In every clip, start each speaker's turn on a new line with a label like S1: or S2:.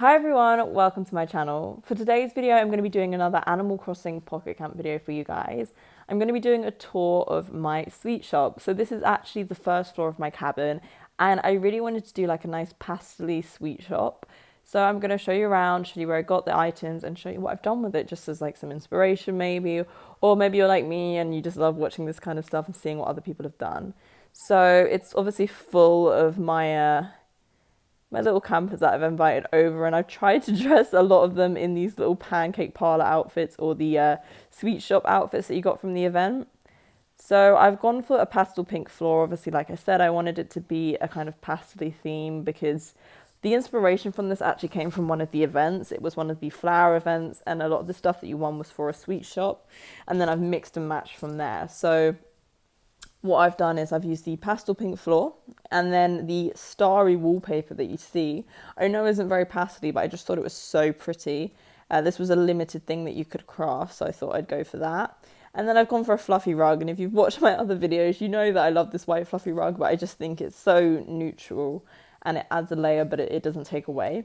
S1: Hi everyone, welcome to my channel. For today's video, I'm going to be doing another Animal Crossing Pocket Camp video for you guys. I'm going to be doing a tour of my sweet shop. So this is actually the first floor of my cabin, and I really wanted to do like a nice pastel-y sweet shop. So I'm going to show you around, show you where I got the items, and show you what I've done with it, just as like some inspiration maybe. Or maybe you're like me and you just love watching this kind of stuff and seeing what other people have done. So it's obviously full of my little campers that I've invited over, and I've tried to dress a lot of them in these little pancake parlor outfits or the sweet shop outfits that you got from the event. So I've gone for a pastel pink floor. Obviously, like I said, I wanted it to be a kind of pastel theme because the inspiration from this actually came from one of the events. It was one of the flower events, and a lot of the stuff that you won was for a sweet shop, and then I've mixed and matched from there. So what I've done is I've used the pastel pink floor, and then the starry wallpaper that you see. I know isn't very pastel, but I just thought it was so pretty. This was a limited thing that you could craft, so I thought I'd go for that. And then I've gone for a fluffy rug, and if you've watched my other videos, you know that I love this white fluffy rug, but I just think it's so neutral and it adds a layer, but it doesn't take away.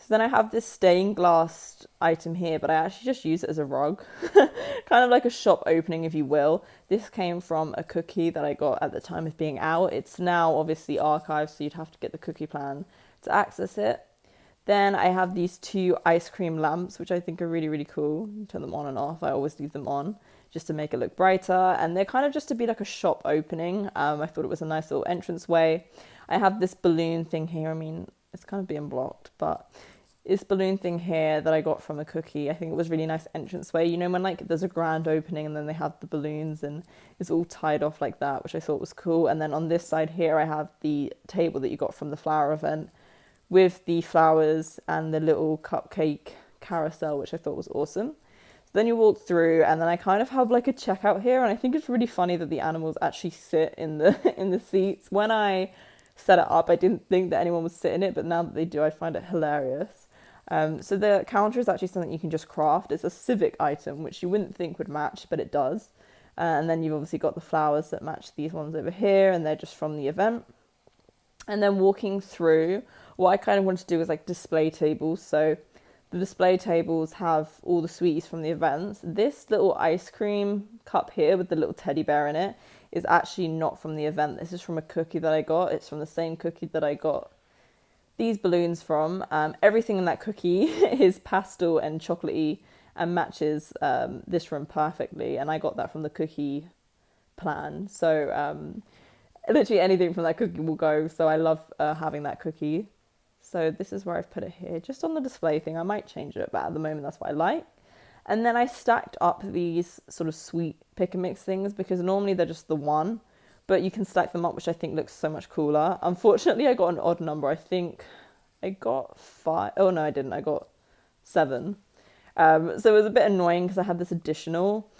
S1: So then I have this stained glass item here, but I actually just use it as a rug. Kind of like a shop opening, if you will. This came from a cookie that I got at the time of being out. It's now obviously archived, so you'd have to get the cookie plan to access it. Then I have these two ice cream lamps, which I think are really, really cool. You turn them on and off. I always leave them on just to make it look brighter. And they're kind of just to be like a shop opening. I thought it was a nice little entrance way. I have this balloon thing here. I mean, it's kind of being blocked, but this balloon thing here that I got from a cookie, I think it was really nice entranceway. You know, when like there's a grand opening and then they have the balloons and it's all tied off like that, which I thought was cool. And then on this side here, I have the table that you got from the flower event with the flowers and the little cupcake carousel, which I thought was awesome. So then you walk through, and then I kind of have like a checkout here, and I think it's really funny that the animals actually sit in the in the seats. When I set it up, I didn't think that anyone would sit in it, but now that they do, I find it hilarious. So the counter is actually something you can just craft. It's a civic item, which you wouldn't think would match, but it does. And then you've obviously got the flowers that match these ones over here, and they're just from the event. And then walking through, what I kind of wanted to do was like display tables. So the display tables have all the sweeties from the events. This little ice cream cup here with the little teddy bear in it is actually not from the event. This is from a cookie that I got. It's from the same cookie that I got these balloons from. Everything in that cookie is pastel and chocolatey and matches this room perfectly. And I got that from the cookie plan. So literally anything from that cookie will go. So I love having that cookie. So this is where I've put it here, just on the display thing. I might change it, but at the moment that's what I like. And then I stacked up these sort of sweet pick and mix things because normally they're just the one, but you can stack them up, which I think looks so much cooler. Unfortunately, I got an odd number. I think I got 5. Oh no, I didn't. I got 7. So it was a bit annoying because I had this additional,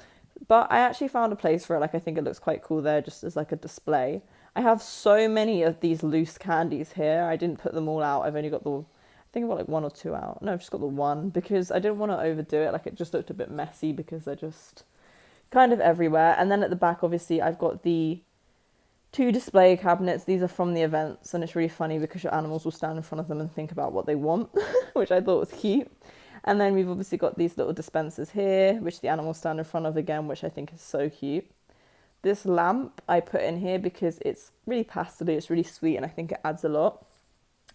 S1: but I actually found a place for it. Like, I think it looks quite cool there just as like a display. I have so many of these loose candies here. I didn't put them all out. I've only got I think I've got like 1 or 2 out. No, I've just got the one because I didn't want to overdo it. Like, it just looked a bit messy because they're just kind of everywhere. And then at the back, obviously, I've got the 2 display cabinets. These are from the events, and it's really funny because your animals will stand in front of them and think about what they want, which I thought was cute. And then we've obviously got these little dispensers here, which the animals stand in front of again, which I think is so cute. This lamp I put in here because it's really pastel, it's really sweet, and I think it adds a lot.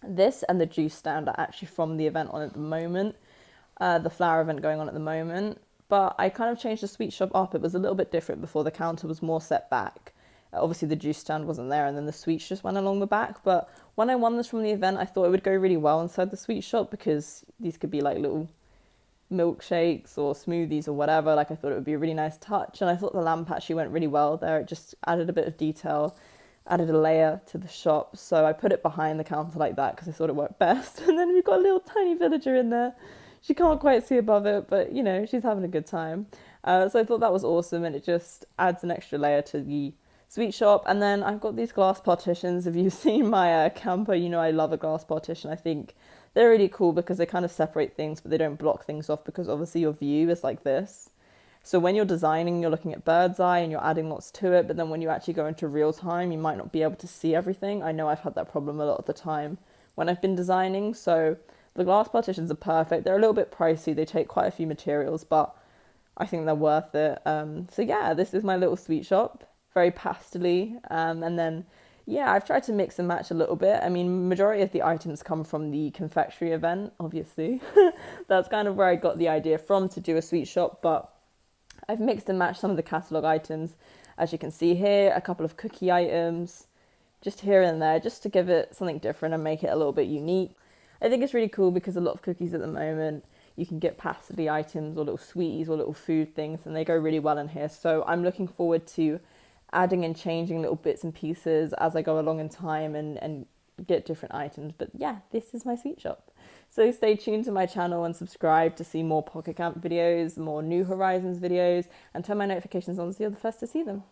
S1: This and the juice stand are actually from the event on at the moment, the flower event going on at the moment. But I kind of changed the sweet shop up. It was a little bit different before. The counter was more set back. Obviously the juice stand wasn't there, and then the sweets just went along the back. But when I won this from the event, I thought it would go really well inside the sweet shop because these could be like little milkshakes or smoothies or whatever. Like, I thought it would be a really nice touch, and I thought the lamp actually went really well there. It just added a bit of detail, added a layer to the shop. So I put it behind the counter like that because I thought it worked best. And then we've got a little tiny villager in there. She can't quite see above it, but you know, she's having a good time. So I thought that was awesome, and it just adds an extra layer to the sweet shop. And then I've got these glass partitions. If you've seen my camper, you know I love a glass partition. I think they're really cool because they kind of separate things, but they don't block things off because obviously your view is like this. So when you're designing, you're looking at bird's eye and you're adding lots to it, but then when you actually go into real time, you might not be able to see everything. I know I've had that problem a lot of the time when I've been designing, so The glass partitions are perfect. They're a little bit pricey. They take quite a few materials, but I think they're worth it. So yeah, this is my little sweet shop. Very pastel-y. And then, yeah, I've tried to mix and match a little bit. I mean, majority of the items come from the confectionery event, obviously. That's kind of where I got the idea from to do a sweet shop, but I've mixed and matched some of the catalogue items. As you can see here, a couple of cookie items, just here and there, just to give it something different and make it a little bit unique. I think it's really cool because a lot of cookies at the moment, you can get pastel items or little sweeties or little food things, and they go really well in here. So I'm looking forward to adding and changing little bits and pieces as I go along in time and get different items. But yeah, this is my sweet shop. So stay tuned to my channel and subscribe to see more Pocket Camp videos, more New Horizons videos, and turn my notifications on so you're the first to see them.